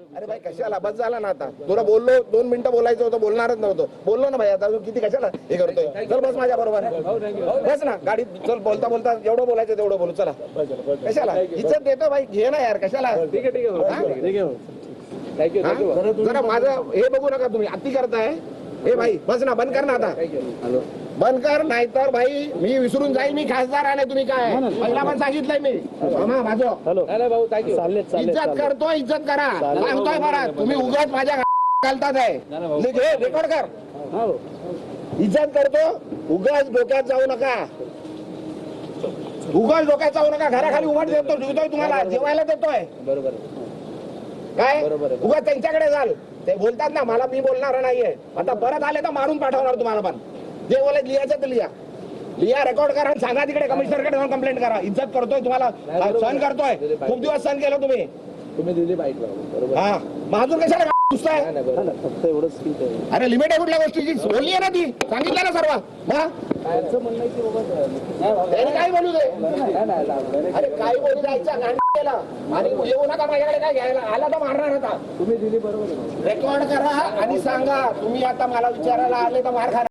अरे भाई कशाला बस झाला ना आता. तुला बोललो 2 मिनिटं बोलायचं होतं, बोलणारच नव्हतं. बोललो ना भाई, आता तू किती कशाला हे करतोय. चल बस माझ्या बरोबर, बस ना गाडीत. चल बोलता बोलता जेवढं बोलायचं तेवढं बोलू. चला कशाला इज्जत देतो भाई, घे ना यार कशाला. ठीक आहे जरा माझं हे बघू नका तुम्ही, अति करताय. हे भाई बस ना, बंद कर ना आता, बंद कर. नाहीतर भाई मी विसरून जाईल मी खासदार आहे. तुम्ही काय पहिला पण सांगितलंय मी. इज्जत करतो, इज्जत करा सांगतोय. बरं तुम्ही उगाच माझ्या घालतात आहे. रेकॉर्ड कर. इज्जत करतो, उगाच डोक्यात जाऊ नका. उगाच डोक्यात जाऊ नका. घराखाली उघड देतो, ठेवतोय तुम्हाला जेवायला देतोय. बरोबर काय उगाच त्यांच्याकडे जाल. ते बोलतात ना मला, मी बोलणार नाहीये. आता परत आले तर मारून पाठवणार तुम्हाला. पण जे बोलायचं लिहायचं तर लिहा, रेकॉर्ड करा, सांगा तिकडे कमिशनरकडे जाऊन कंप्लेंट करा. इज्जत करतोय, तुम्हाला सहन करतोय. खूप दिवस सहन केलं तुम्ही दिली बाईक. हा माझून कशाला घुसताय. फक्त एवढंच ठीक आहे. अरे लिमिट आहे कुठल्या गोष्टीची, बोलली आहे ना ती, सांगितलं ना सर्व. काय बोलू दे. अरे काय बोलू द्यायचं आणि येऊ नका माझ्याकडे. काय घ्यायला आला तर मारणार होता. तुम्ही दिली बरोबर. रेकॉर्ड करा आणि सांगा. तुम्ही आता मला विचारायला आले तर मार खा.